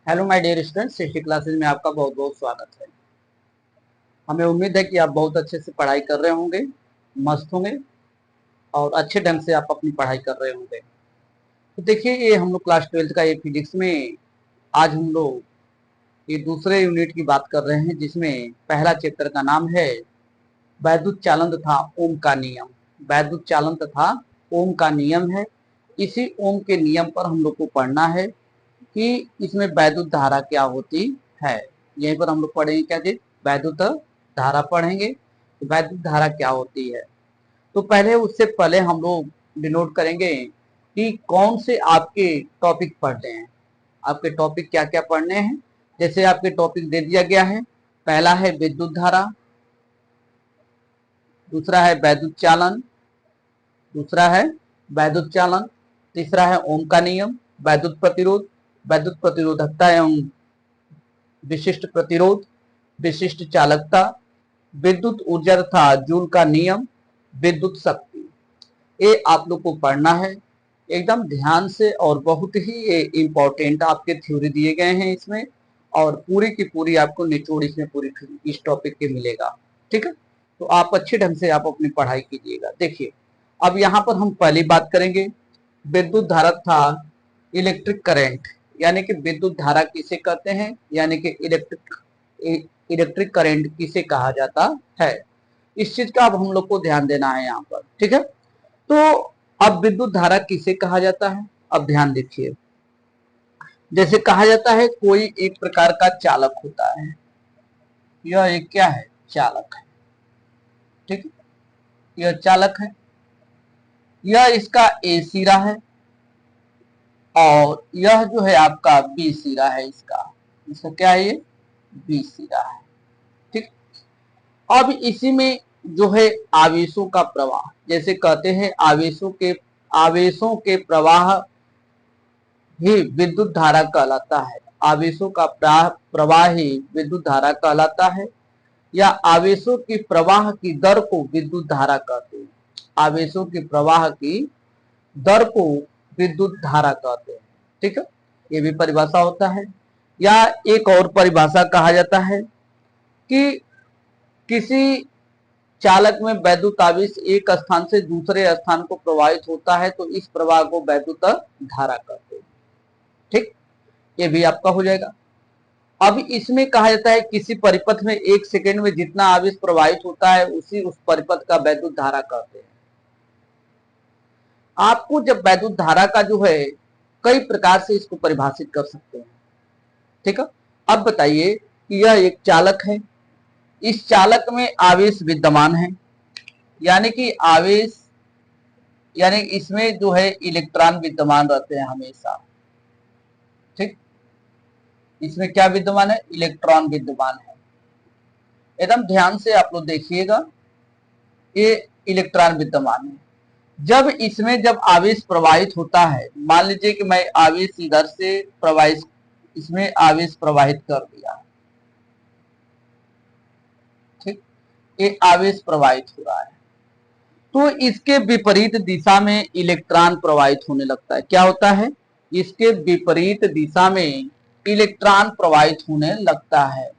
Hello my dear students, city classes में आपका बहुत बहुत स्वागत है। हमें उम्मीद है कि आप बहुत अच्छे से पढ़ाई कर रहे होंगे, मस्त होंगे और अच्छे ढंग से आप अपनी पढ़ाई कर रहे होंगे। तो देखिए, ये हम लोग क्लास 12th का ये फिजिक्स में आज हम लोग ये दूसरे यूनिट की बात कर रहे हैं, जिसमें पहला चैप्टर का नाम है वैद्युत चालन तथा ओम का नियम। वैद्युत चालन तथा ओम का नियम है। इसी ओम के नियम पर हम लोग को पढ़ना है कि इसमें वैद्युत धारा क्या होती है। यहीं पर हम लोग पढ़ेंगे क्या चीज, वैद्युत धारा पढ़ेंगे। तो वैद्युत धारा क्या होती है, तो पहले उससे पहले हम लोग डिनोट करेंगे कि कौन से आपके टॉपिक पढ़ने हैं। आपके टॉपिक क्या क्या पढ़ने हैं, जैसे आपके टॉपिक दे दिया गया है। पहला है विद्युत धारा, दूसरा है वैद्युत चालन, दूसरा है वैद्युत चालन, तीसरा है ओम का नियम, वैद्युत प्रतिरोध, वैद्युत प्रतिरोधकता एवं विशिष्ट प्रतिरोध, विशिष्ट चालकता, विद्युत ऊर्जा तथा जूल का नियम, विद्युत शक्ति। ये आप लोग को पढ़ना है एकदम ध्यान से, और बहुत ही ये इंपॉर्टेंट आपके थ्योरी दिए गए हैं इसमें, और पूरी की पूरी आपको निचोड़ इसमें पूरी इस टॉपिक के मिलेगा। ठीक है, तो आप अच्छे ढंग से आप अपनी पढ़ाई कीजिएगा। देखिए, अब यहाँ पर हम पहली बात करेंगे विद्युत धारा था इलेक्ट्रिक करंट, यानी कि विद्युत धारा किसे कहते हैं, यानी कि इलेक्ट्रिक करंट किसे कहा जाता है। इस चीज का अब हम लोग को ध्यान देना है यहाँ पर। ठीक है, तो अब विद्युत धारा किसे कहा जाता है, अब ध्यान देखिए। जैसे कहा जाता है कोई एक प्रकार का चालक होता है, यह एक क्या है, चालक है। ठीक है, यह चालक है, यह इसका ए सिरा है और यह जो है आपका बी सिरा है। इसका इसका क्या है, ये बी सिरा है। ठीक, अब इसी में जो है आवेशों का प्रवाह, जैसे कहते हैं आवेशों के प्रवाह ही विद्युत धारा कहलाता है। आवेशों का प्रवाह ही विद्युत धारा कहलाता है, या आवेशों की प्रवाह की दर को विद्युत धारा कहते हैं। आवेशों के प्रवाह की दर को विद्युत धारा कहते हैं। ठीक है, ये भी परिभाषा होता है। या एक और परिभाषा कहा जाता है कि किसी चालक में वैद्युत आवेश एक स्थान से दूसरे स्थान को प्रवाहित होता है, तो इस प्रवाह को वैद्युत धारा कहते हैं। ठीक, ये भी आपका हो जाएगा। अब इसमें कहा जाता है किसी परिपथ में एक सेकेंड में जितना आवेश प्रवाहित होता है उस परिपथ का वैद्युत धारा कहते हैं। आपको जब वैद्युत धारा का जो है कई प्रकार से इसको परिभाषित कर सकते हैं। ठीक है, अब बताइए कि यह एक चालक है, इस चालक में आवेश विद्यमान है, यानी कि आवेश, यानी इसमें जो है इलेक्ट्रॉन विद्यमान रहते हैं हमेशा। ठीक, इसमें क्या विद्यमान है, इलेक्ट्रॉन विद्यमान है। एकदम ध्यान से आप लोग देखिएगा, ये इलेक्ट्रॉन विद्यमान है। जब आवेश प्रवाहित होता है, मान लीजिए कि मैं आवेश इधर से प्रवाहित, इसमें आवेश प्रवाहित कर दिया। ठीक, ये आवेश प्रवाहित हो रहा है, तो इसके विपरीत दिशा में इलेक्ट्रॉन प्रवाहित होने लगता है। क्या होता है, इसके विपरीत दिशा में इलेक्ट्रॉन प्रवाहित होने लगता है।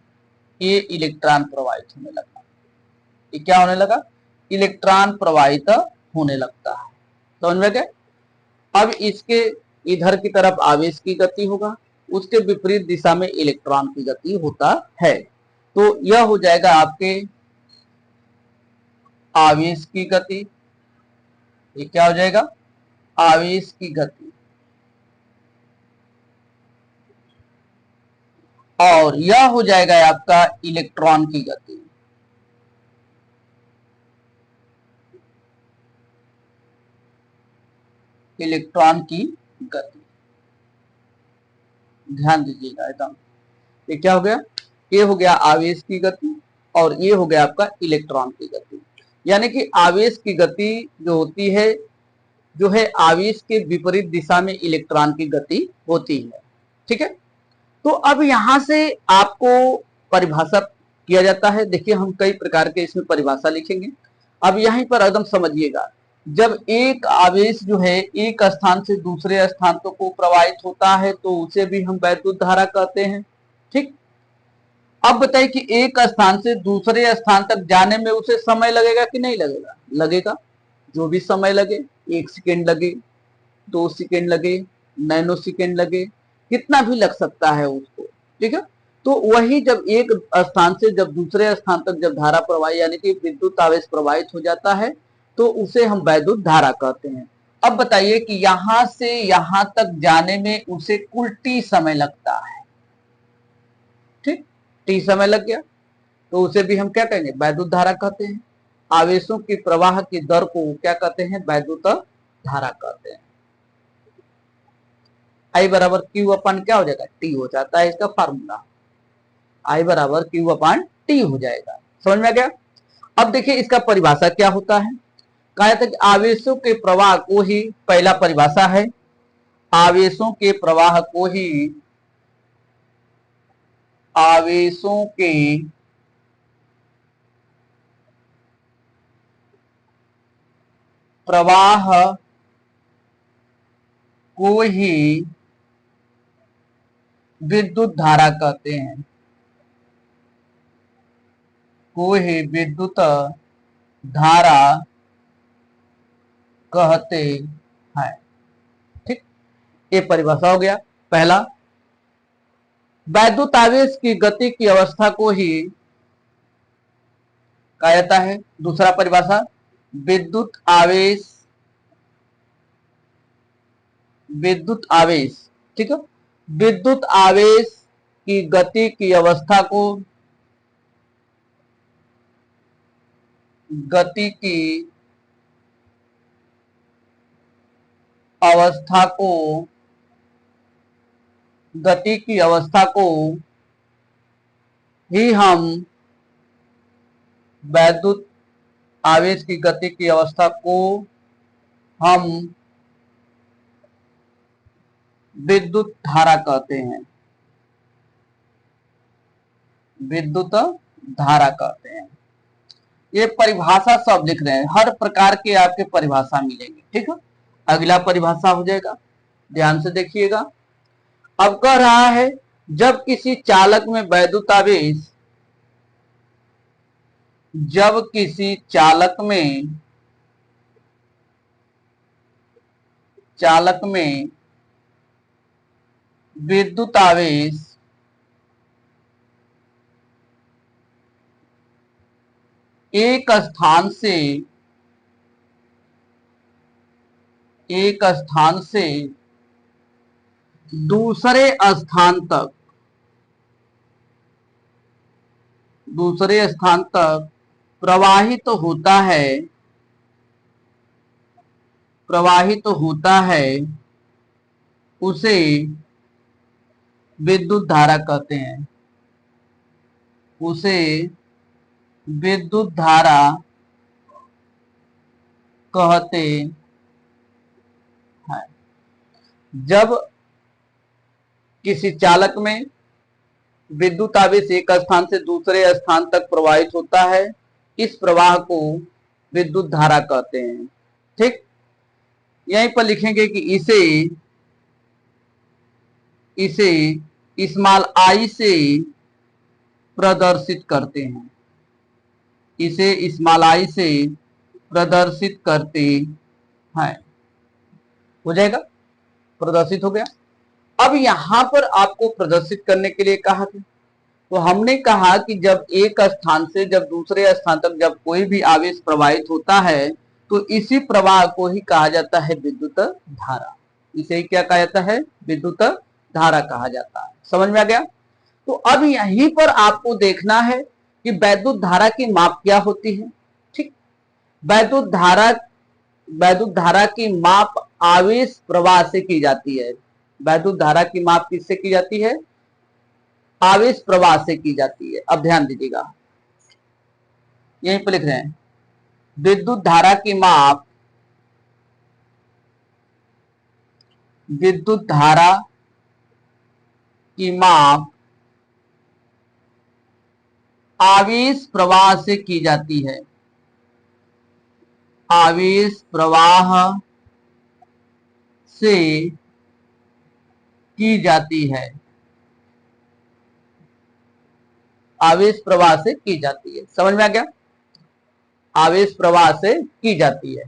ये इलेक्ट्रॉन प्रवाहित होने लगा, ये क्या होने लगा, इलेक्ट्रॉन प्रवाहित होने लगता है। समझ में गए। अब इसके इधर की तरफ आवेश की गति होगा, उसके विपरीत दिशा में इलेक्ट्रॉन की गति होता है। तो यह हो जाएगा आपके आवेश की गति। ये क्या हो जाएगा, आवेश की गति। और यह हो जाएगा आपका इलेक्ट्रॉन की गति। इलेक्ट्रॉन की गति, ध्यान दीजिएगा एकदम। ये क्या हो गया, ये हो गया आवेश की गति और ये हो गया आपका इलेक्ट्रॉन की गति। यानी कि आवेश की गति जो होती है, जो है आवेश के विपरीत दिशा में इलेक्ट्रॉन की गति होती है। ठीक है, तो अब यहां से आपको परिभाषा किया जाता है। देखिए, हम कई प्रकार के इसमें परिभाषा लिखेंगे। अब यहीं पर एकदम समझिएगा, जब एक आवेश जो है एक स्थान से दूसरे स्थान तक को प्रवाहित होता है तो उसे भी हम वैद्युत धारा कहते हैं। ठीक, अब बताइए कि एक स्थान से दूसरे स्थान तक जाने में उसे समय लगेगा कि नहीं लगेगा? लगेगा। जो भी समय लगे, 1 सेकेंड लगे, 2 सेकेंड लगे, नैनो सेकेंड लगे, कितना भी लग सकता है उसको। ठीक है, तो वही जब एक स्थान से जब दूसरे स्थान तक जब धारा प्रवाहित यानी कि विद्युत आवेश प्रवाहित हो जाता है तो उसे हम वैद्युत धारा कहते हैं। अब बताइए कि यहां से यहां तक जाने में उसे कुल टी समय लगता है। ठीक, टी समय लग गया तो उसे भी हम क्या कहेंगे? वैद्युत धारा कहते हैं। आवेशों के प्रवाह की दर को क्या कहते हैं? वैद्युत धारा कहते हैं। आई बराबर क्यू अपन क्या हो जाएगा? टी हो जाता है इसका फार्मूला। आई बराबर क्यू अपन टी हो जाएगा। समझ में आ गया? अब देखिए इसका परिभाषा क्या होता है। कहा था कि आवेशों के प्रवाह को ही, पहला परिभाषा है, आवेशों के प्रवाह को ही आवेशों के प्रवाह को ही विद्युत धारा कहते हैं, को ही विद्युत धारा कहते हैं। ठीक, ये परिभाषा हो गया पहला। वैद्युत आवेश की गति की अवस्था को ही कहा जाता है, दूसरा परिभाषा, विद्युत आवेश, विद्युत आवेश, ठीक है, विद्युत आवेश की गति की अवस्था को, गति की अवस्था को, गति की अवस्था को ही हम वैद्युत आवेश की गति की अवस्था को हम विद्युत धारा कहते हैं, विद्युत धारा कहते हैं। ये परिभाषा सब लिख रहे हैं, हर प्रकार के आपके परिभाषा मिलेंगे। ठीक है, अगला परिभाषा हो जाएगा, ध्यान से देखिएगा। अब कह रहा है जब किसी चालक में वैद्युत आवेश, जब किसी चालक में विद्युत आवेश एक स्थान से दूसरे स्थान तक प्रवाहित होता है उसे विद्युत धारा कहते हैं, उसे विद्युत धारा कहते हैं। जब किसी चालक में विद्युत आवेश एक स्थान से दूसरे स्थान तक प्रवाहित होता है, इस प्रवाह को विद्युत धारा कहते हैं। ठीक, यहीं पर लिखेंगे कि इसे स्मॉल आई से प्रदर्शित करते हैं, इसे स्मॉल आई से प्रदर्शित करते हैं। हो जाएगा, प्रदर्शित हो गया। अब यहां पर आपको प्रदर्शित करने के लिए कहा था, तो हमने कहा कि जब एक स्थान से जब दूसरे स्थान तक जब कोई भी आवेश प्रवाहित होता है तो इसी प्रवाह को ही कहा जाता है विद्युत धारा। इसे ही क्या कहा जाता है? विद्युत धारा कहा जाता है। समझ में आ गया? तो अब यहीं पर आपको देखना है कि वैद्युत धारा की माप क्या होती है। ठीक, वैद्युत धारा की माप आवेश प्रवाह से की जाती है। वैद्युत धारा की माप किससे की जाती है? आवेश प्रवाह से की जाती है। अब ध्यान दीजिएगा, यहीं पर लिख रहे हैं विद्युत धारा की माप, विद्युत धारा की माप आवेश प्रवाह से की जाती है। आवेश प्रवाह से की जाती है, आवेश प्रवाह से की जाती है। समझ में आ गया? आवेश प्रवाह से की जाती है।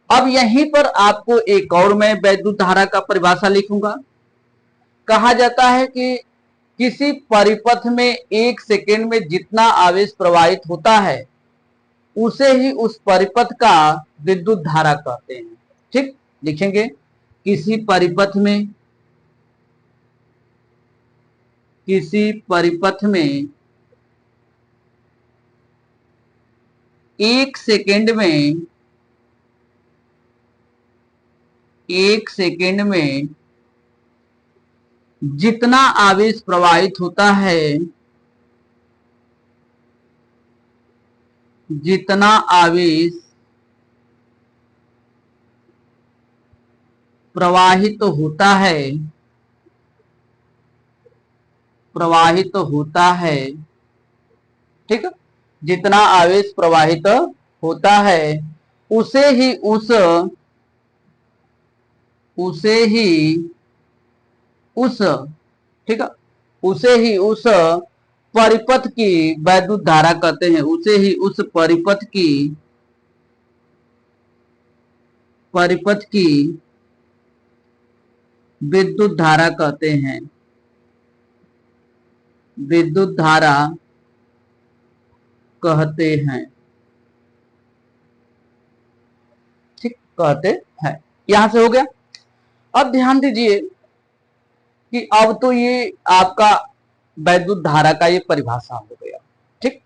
अब यहीं पर आपको एक और मैं वैद्युत धारा का परिभाषा लिखूंगा। कहा जाता है कि किसी परिपथ में एक सेकेंड में जितना आवेश प्रवाहित होता है उसे ही उस परिपथ का विद्युत धारा कहते हैं। ठीक, लिखेंगे किसी परिपथ में, किसी परिपथ में एक सेकेंड में, एक सेकेंड में जितना आवेश प्रवाहित होता है, जितना आवेश प्रवाहित होता है, प्रवाहित होता है, ठीक, जितना आवेश प्रवाहित होता है उसे ही उस ठीक है, उसे ही उस परिपथ की वैद्युत धारा कहते हैं, उसे ही उस परिपथ की विद्युत धारा कहते हैं, विद्युत धारा कहते हैं। ठीक, कहते हैं। यहां से हो गया। अब ध्यान दीजिए कि अब तो ये आपका वैद्युत धारा का ये परिभाषा हो गया। ठीक,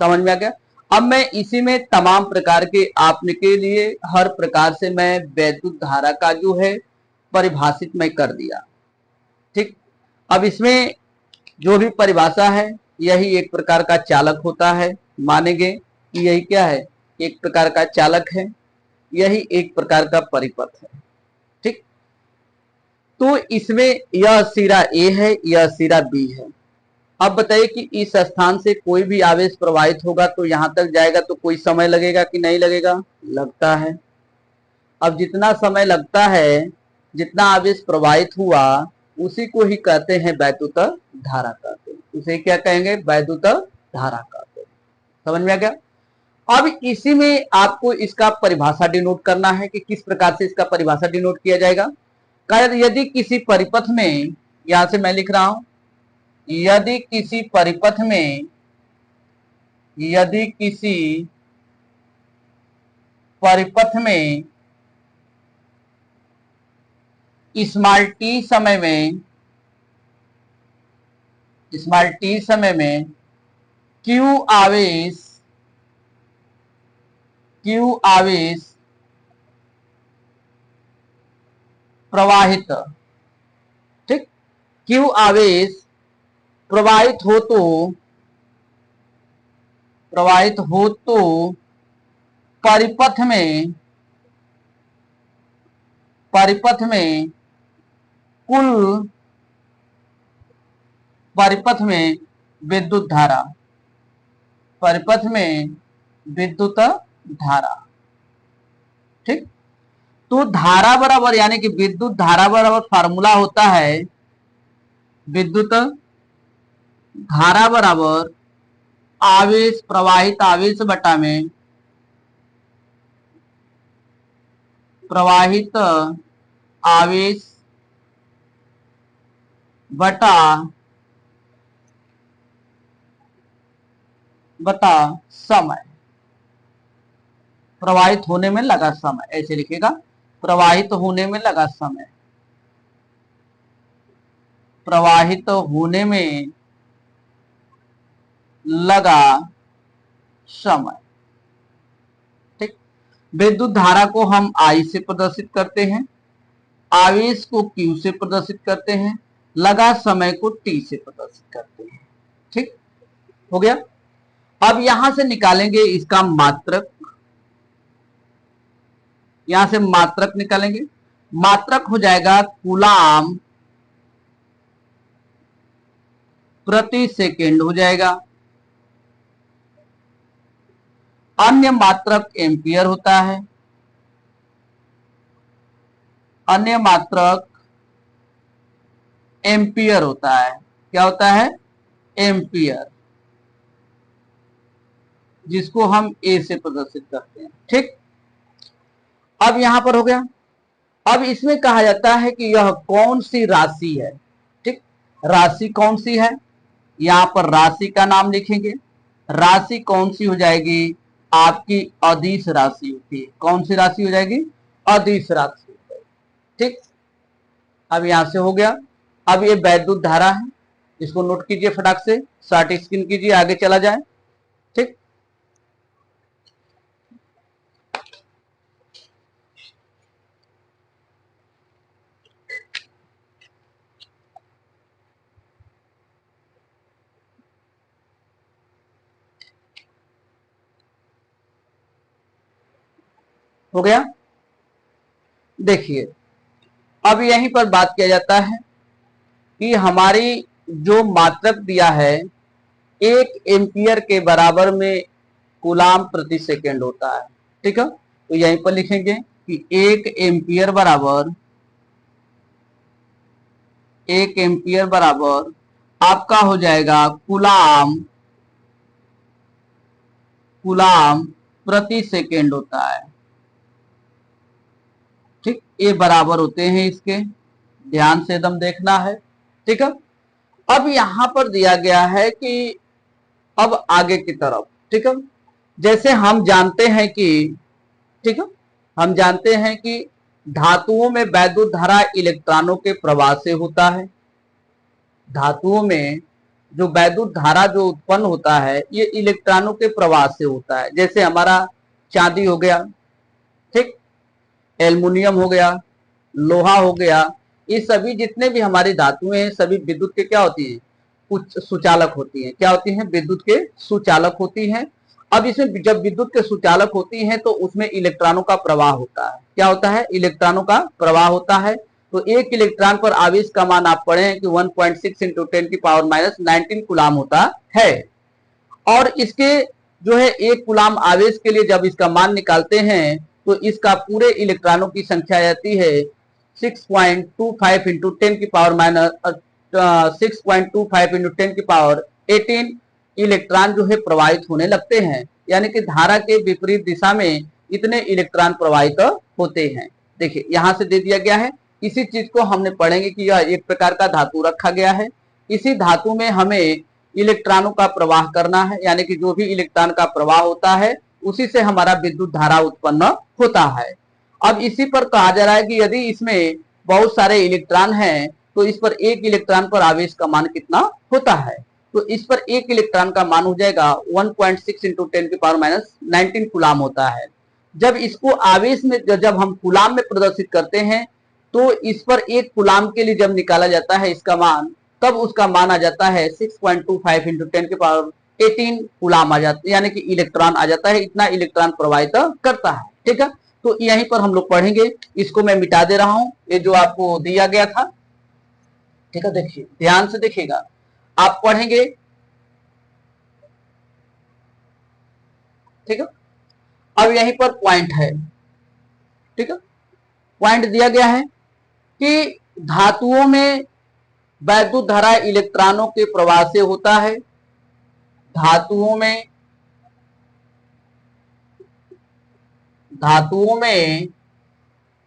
समझ में आ गया। अब मैं इसी में तमाम प्रकार के आपने के लिए हर प्रकार से मैं वैद्युत धारा का जो है परिभाषित मैं कर दिया। ठीक, अब इसमें जो भी परिभाषा है यही एक प्रकार का चालक होता है। मानेंगे कि यही क्या है, एक प्रकार का चालक है, यही एक प्रकार का परिपथ है। ठीक, तो इसमें यह सिरा ए है, यह सिरा बी है। अब बताइए कि इस स्थान से कोई भी आवेश प्रवाहित होगा तो यहां तक जाएगा तो कोई समय लगेगा कि नहीं लगेगा? लगता है। अब जितना समय लगता है, जितना आवेश प्रवाहित हुआ उसी को ही कहते हैं वैद्युत धारा कहते हैं। उसे क्या कहेंगे? वैद्युत धारा कहते हैं। समझ में आ गया? अब इसी में आपको इसका परिभाषा डिनोट करना है कि किस प्रकार से इसका परिभाषा डिनोट किया जाएगा। यदि किसी परिपथ में, यहां से मैं लिख रहा हूं, यदि किसी परिपथ में, यदि किसी परिपथ में स्मॉल टी समय में, स्मॉल टी समय में क्यू आवेश, क्यू आवेश प्रवाहित, ठीक, क्यू आवेश प्रवाहित हो तो, प्रवाहित हो तो परिपथ में, परिपथ में कुल, परिपथ में विद्युत धारा, परिपथ में विद्युत धारा। ठीक, तो धारा बराबर, यानी कि विद्युत धारा बराबर फार्मूला होता है विद्युत धारा बराबर आवेश, प्रवाहित आवेश बटा में प्रवाहित आवेश बटा समय, प्रवाहित होने में लगा समय, ऐसे लिखेगा, प्रवाहित होने में लगा समय, प्रवाहित होने में लगा समय। ठीक, विद्युत धारा को हम I से प्रदर्शित करते हैं, आवेश को Q से प्रदर्शित करते हैं, लगा समय को T से प्रदर्शित करते हैं। ठीक, हो गया। अब यहां से निकालेंगे इसका मात्रक, यहां से मात्रक निकालेंगे, मात्रक हो जाएगा कूलाम प्रति सेकेंड हो जाएगा। अन्य मात्रक एम्पियर होता है, अन्य मात्रक एम्पियर होता है। क्या होता है? एम्पियर, जिसको हम ए से प्रदर्शित करते हैं। ठीक, अब यहां पर हो गया। अब इसमें कहा जाता है कि यह कौन सी राशि है। ठीक, राशि कौन सी है, यहां पर राशि का नाम लिखेंगे। राशि कौन सी हो जाएगी? आपकी अदिश राशि होती है। कौन सी राशि हो जाएगी? अदिश राशि हो जाएगी। ठीक, अब यहां से हो गया। अब ये वैद्युत धारा है, इसको नोट कीजिए फटाक से, शॉर्ट स्क्रीन कीजिए, आगे चला जाए। ठीक, हो गया। देखिए, अब यहीं पर बात किया जाता है कि हमारी जो मात्रक दिया है 1 एम्पियर के बराबर में कूलाम प्रति सेकेंड होता है। ठीक है, तो यहीं पर लिखेंगे कि 1 एम्पियर बराबर, 1 एम्पियर बराबर आपका हो जाएगा कूलाम, कूलाम प्रति सेकेंड होता है। ठीक, ये बराबर होते हैं इसके, ध्यान से एकदम देखना है। ठीक है, अब यहां पर दिया गया है कि अब आगे की तरफ, ठीक है, जैसे हम जानते हैं कि, ठीक है, हम जानते हैं कि धातुओं में वैद्युत धारा इलेक्ट्रॉनों के प्रवाह से होता है। धातुओं में जो वैद्युत धारा जो उत्पन्न होता है ये इलेक्ट्रॉनों के प्रवाह से होता है। जैसे हमारा चांदी हो गया, ठीक, एल्युमिनियम हो गया, लोहा हो गया, ये सभी जितने भी हमारी धातुएं हैं सभी विद्युत के क्या होती हैं? कुछ सुचालक होती हैं। क्या होती हैं? विद्युत के सुचालक होती हैं। अब इसमें जब विद्युत के सुचालक होती हैं तो उसमें इलेक्ट्रॉनों का प्रवाह होता है। क्या होता है? इलेक्ट्रॉनों का प्रवाह होता है। तो एक इलेक्ट्रॉन पर आवेश का मान आप पढ़ें कि 1.6 इंटू 10⁻⁻19 कूलाम होता है। और इसके जो है एक कूलाम आवेश के लिए जब इसका मान निकालते हैं तो इसका पूरे इलेक्ट्रॉनों की संख्या आती है 6.25 इंटू 6.25 इंटू 10⁻18 इलेक्ट्रॉन जो है प्रवाहित होने लगते हैं। यानी कि धारा के विपरीत दिशा में इतने इलेक्ट्रॉन प्रवाहित होते हैं। देखिए यहां से दे दिया गया है, इसी चीज को हमने पढ़ेंगे कि यह एक प्रकार का धातु रखा गया है। इसी धातु में हमें इलेक्ट्रॉनों का प्रवाह करना है, यानी कि जो भी इलेक्ट्रॉन का प्रवाह होता है उसी से हमारा विद्युत धारा उत्पन्न होता है। अब इसी पर कहा जा रहा है कि यदि इसमें बहुत सारे इलेक्ट्रॉन हैं तो इस पर एक इलेक्ट्रॉन पर आवेश का मान कितना होता है? तो इस पर एक इलेक्ट्रॉन का मान हो जाएगा 1.6 इंटू 10⁻⁹ कूलाम होता है। जब इसको आवेश में जब हम कूलाम में प्रदर्शित करते हैं तो इस पर एक कूलाम के लिए जब निकाला जाता है इसका मान, तब उसका मान आ जाता है 6.25 इंटू 10⁻18 कूलाम आ जाता है, यानी कि इलेक्ट्रॉन आ जाता है। इतना इलेक्ट्रॉन प्रवाहित करता है। ठीक है, तो यहीं पर हम लोग पढ़ेंगे। इसको मैं मिटा दे रहा हूं, ये जो आपको दिया गया था। ठीक है, देखिए ध्यान से देखिएगा, आप पढ़ेंगे। ठीक है, अब यहीं पर पॉइंट है। ठीक है, पॉइंट दिया गया है कि धातुओं में वैद्युत धारा इलेक्ट्रॉनों के प्रवाह से होता है। धातुओं में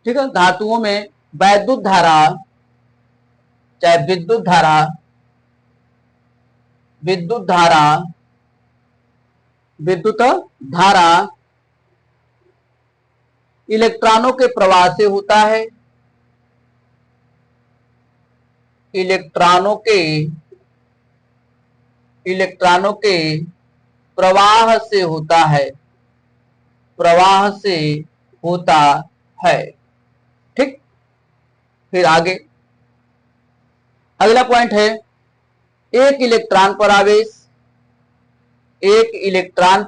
ठीक है, धातुओं में वैद्युत धारा, चाहे विद्युत धारा, विद्युत धारा इलेक्ट्रॉनों के प्रवाह से होता है। इलेक्ट्रॉनों के प्रवाह से होता है, प्रवाह से होता है। ठीक, फिर आगे अगला पॉइंट है एक इलेक्ट्रॉन पर आवेश। एक इलेक्ट्रॉन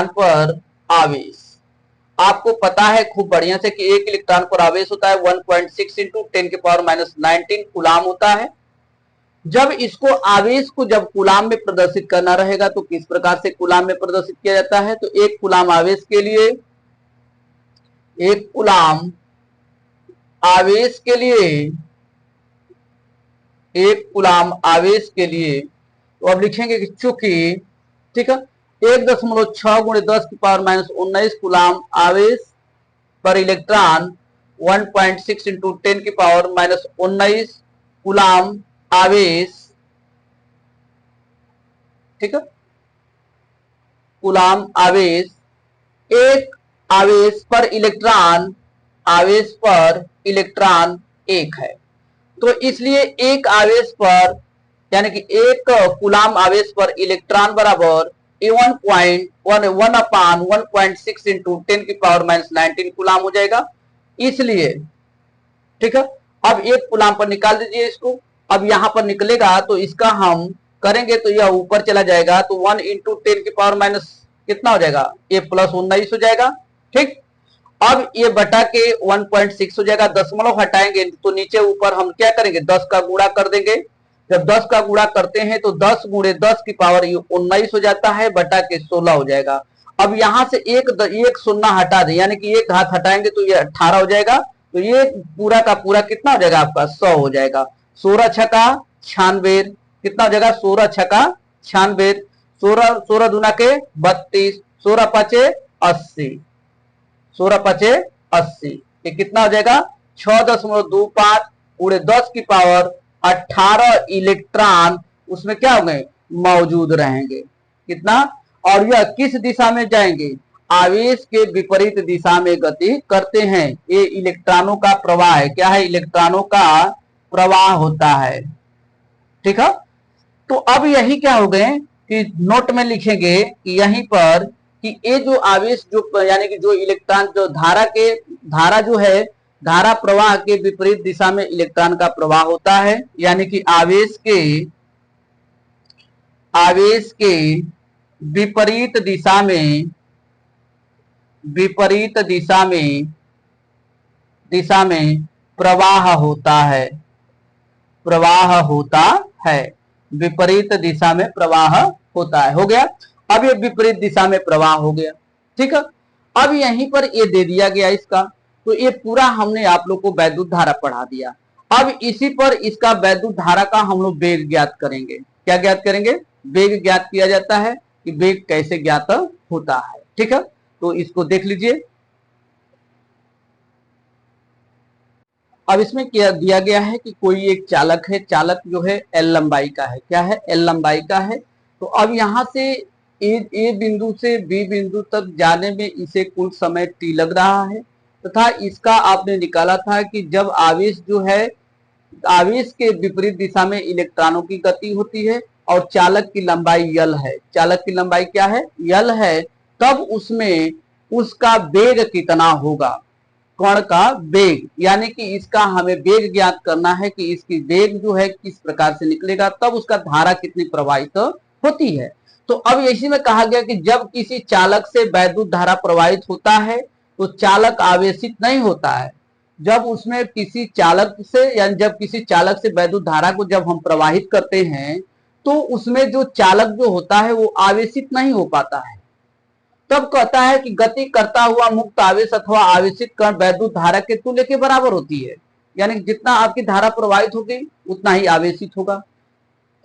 पर आवेश आपको पता है खूब बढ़िया से कि एक इलेक्ट्रॉन पर आवेश होता है 1.6 इंटू 10⁻⁹ कूलाम होता है। जब इसको आवेश को जब कूलाम में प्रदर्शित करना रहेगा तो किस प्रकार से कूलाम में प्रदर्शित किया जाता है? तो एक कूलाम आवेश के लिए, एक कूलाम आवेश के लिए, एक कूलाम आवेश के लिए, तो अब लिखेंगे कि चूंकि, ठीक है, 1.6 गुणे 10 की पावर -19 कूलाम आवेश पर इलेक्ट्रॉन 1.6 इंटू 10 की पावर -19 कूलाम आवेश, ठीक है, कूलाम आवेश, एक आवेश पर इलेक्ट्रॉन, आवेश पर इलेक्ट्रॉन एक है। तो इसलिए एक आवेश पर, यानी कि एक कूलाम आवेश पर इलेक्ट्रॉन बराबर 1/1.6 इंटू 10 की पावर -19 कूलाम हो जाएगा। इसलिए, ठीक है, अब एक कूलाम पर निकाल दीजिए इसको। अब यहां पर निकलेगा तो इसका हम करेंगे तो यह ऊपर चला जाएगा, तो 1 इंटू 10 की पावर माइनस कितना हो जाएगा? ये +19 हो जाएगा। ठीक, अब ये बटा के 1.6 हो जाएगा। दशमलव हटाएंगे तो नीचे ऊपर हम क्या करेंगे? 10 का गुणा कर देंगे। जब 10 का गुणा करते हैं तो 10 गुणे 10 की पावर 19 हो जाता है, बटा के 16 हो जाएगा। अब यहां से एक शून्य हटा दें, यानी कि एक हाथ हटाएंगे तो ये 18 हो जाएगा। तो ये पूरा का पूरा कितना हो जाएगा आपका? 100 हो जाएगा। 16 छका 96, कितना हो जाएगा? 16 छका 96, 16 दूना के 32, 16 पाँचे 80, 16 पाँचे 80, ये कितना हो जाएगा? 6.25 पूरे 10 की पावर 18 इलेक्ट्रॉन उसमें क्या हो गए? मौजूद रहेंगे। कितना? और यह किस दिशा में जाएंगे? आवेश के विपरीत दिशा में गति करते हैं। ये इलेक्ट्रॉनों का प्रवाह है। क्या है? इलेक्ट्रॉनों का प्रवाह होता है। ठीक है, तो अब यही क्या हो गए कि नोट में लिखेंगे कि यहीं पर कि ये जो आवेश जो, यानी कि जो इलेक्ट्रॉन, जो धारा जो है, धारा प्रवाह के विपरीत दिशा में इलेक्ट्रॉन का प्रवाह होता है। यानी कि आवेश के विपरीत दिशा में प्रवाह होता है। विपरीत दिशा में प्रवाह होता है। हो गया। अब ये विपरीत दिशा में प्रवाह हो गया। ठीक है, अब यहीं पर ये दे दिया गया इसका, तो ये पूरा हमने आप लोग को वैद्युत धारा पढ़ा दिया। अब इसी पर इसका वैद्युत धारा का हम लोग वेग ज्ञात करेंगे। क्या ज्ञात करेंगे? वेग ज्ञात किया जाता है कि वेग कैसे ज्ञात होता है। ठीक है, तो इसको देख लीजिए। अब इसमें क्या दिया गया है कि कोई एक चालक है, चालक जो है L लंबाई का है। क्या है? L लंबाई का है। तो अब यहां से ए बिंदु से बी बिंदु तक जाने में इसे कुल समय t लग रहा है, तथा इसका आपने निकाला था कि जब आवेश जो है, आवेश के विपरीत दिशा में इलेक्ट्रॉनों की गति होती है और चालक की लंबाई L है। चालक की लंबाई क्या है? L है। तब उसमें उसका वेग कितना होगा? कण का वेग, यानी कि इसका हमें वेग ज्ञात करना है कि इसकी वेग जो है किस प्रकार से निकलेगा, तब उसका धारा कितनी प्रवाहित होती है। तो अब इसी में कहा गया कि जब किसी चालक से वैद्युत धारा प्रवाहित होता है तो चालक आवेशित नहीं होता है। जब उसमें किसी चालक से, यानी जब किसी चालक से वैद्युत धारा को जब हम प्रवाहित करते हैं तो उसमें जो चालक जो होता है वो आवेशित नहीं हो पाता है। तब कहता है कि गति करता हुआ मुक्त आवेश अथवा आवेशित कण वैद्युत धारा के तुल्य के बराबर होती है। यानी जितना आपकी धारा प्रवाहित होगी उतना ही आवेशित होगा।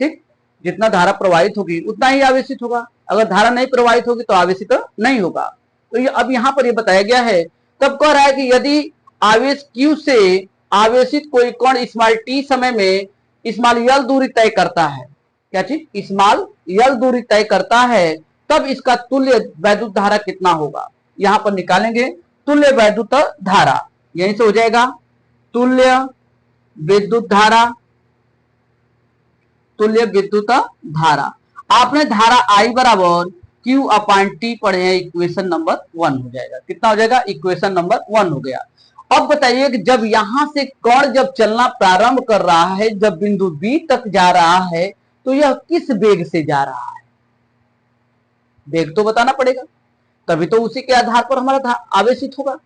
ठीक, जितना धारा प्रवाहित होगी उतना ही आवेशित होगा। अगर धारा नहीं प्रवाहित होगी तो आवेशित नहीं होगा। तो ये अब यहां पर ये बताया गया है। तब कह रहा है कि यदि आवेश Q से आवेशित कोई कण स्मॉल t समय में स्मॉल l दूरी तय करता है। क्या चीज? स्मॉल l दूरी तय करता है, तब इसका तुल्य वैद्युत धारा कितना होगा? यहां पर निकालेंगे तुल्य वैद्युत धारा। यहीं से हो जाएगा तुल्य विद्युत धारा। तुल्य विद्युत धारा, आपने धारा I बराबर Q/T पढ़े हैं, इक्वेशन नंबर 1 हो जाएगा। कितना हो जाएगा? इक्वेशन नंबर 1 हो गया। अब बताइए कि जब यहां से कण जब चलना प्रारंभ कर रहा है, जब बिंदु B तक जा रहा है, तो यह किस वेग से जा रहा है? वेग तो बताना पड़ेगा, तभी तो उसी के आधार पर हमारा आवेशित होगा।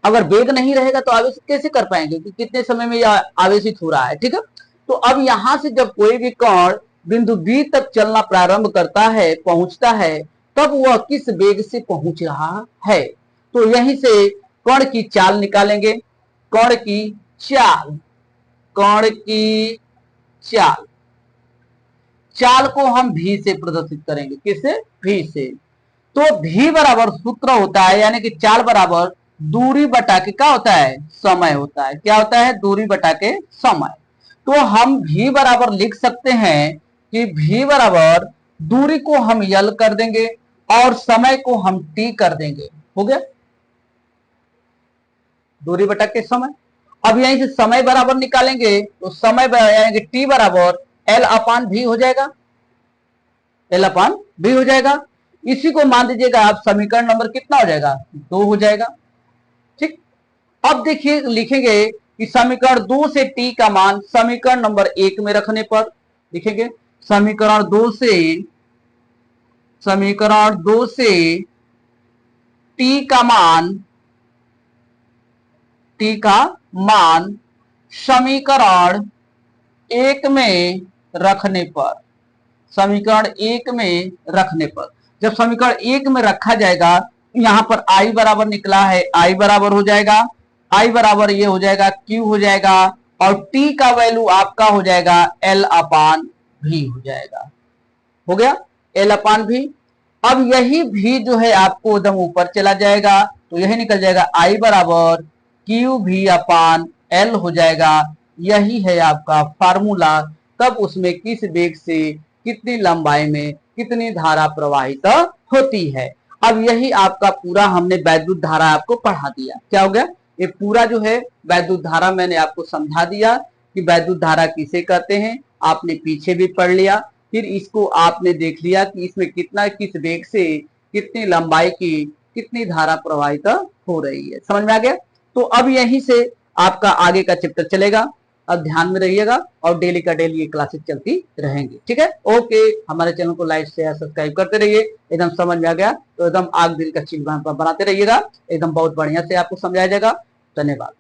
अगर वेग नहीं रहेगा तो आवेशित कैसे कर पाएंगे कि कितने समय में यह आवेशित हो रहा है। ठीक है, तो अब यहां से जब कोई भी कण बिंदु बी तक चलना प्रारंभ करता है, पहुंचता है, तब वह किस वेग से पहुंच रहा है। तो यहीं से कण की चाल निकालेंगे। कण की चाल, कण की चाल, चाल को हम भी से प्रदर्शित करेंगे। किससे? भी से। तो भी बराबर सूत्र होता है, यानी कि चाल बराबर दूरी बटा के क्या होता है? समय होता है। क्या होता है? दूरी बटा के समय। तो हम भी बराबर लिख सकते हैं कि भी बराबर दूरी को हम यल कर देंगे और समय को हम टी कर देंगे। हो गया? दूरी बटा के समय। अब यहीं से समय बराबर निकालेंगे तो समय यानी कि टी बराबर एल अपान भी हो जाएगा। एल अपान भी हो जाएगा। इसी को मान दीजिएगा आप, समीकरण नंबर कितना हो जाएगा? 2 हो जाएगा। ठीक। अब देखिए लिखेंगे कि समीकरण 2 से टी का मान समीकरण नंबर 1 में रखने पर लिखेंगे। समीकरण 2 से टी का मान, टी का मान समीकरण 1 में रखने पर, समीकरण 1 में रखने पर, जब समीकरण 1 में रखा जाएगा, यहां पर आई बराबर निकला है, आई बराबर हो जाएगा, आई बराबर ये हो जाएगा, क्यू हो जाएगा, और टी का वैल्यू आपका हो जाएगा एल अपान भी हो जाएगा। हो गया? एल अपान भी। अब यही भी जो है आपको एकदम ऊपर चला जाएगा, तो यही निकल जाएगा आई बराबर क्यू भी अपान एल हो जाएगा। यही है आपका फार्मूला। तब उसमें किस वेग से कितनी लंबाई में कितनी धारा प्रवाहित होती है। अब यही आपका पूरा हमने वैद्युत धारा आपको पढ़ा दिया। क्या हो गया? ये पूरा जो है वैद्युत धारा मैंने आपको समझा दिया कि वैद्युत धारा किसे कहते हैं। आपने पीछे भी पढ़ लिया, फिर इसको आपने देख लिया कि इसमें कितना, किस वेग से कितनी लंबाई की कितनी धारा प्रवाहित हो रही है। समझ में आ गया? तो अब यहीं से आपका आगे का चैप्टर चलेगा। अब ध्यान में रहिएगा और डेली का डेली ये क्लासेस चलती रहेंगी। ठीक है? ओके, हमारे चैनल को लाइक शेयर सब्सक्राइब करते रहिए। एकदम समझ में आ गया तो एकदम आग दिल का चिल्लाना बनाते रहिएगा। एकदम बहुत बढ़िया से आपको समझाया जाएगा। धन्यवाद।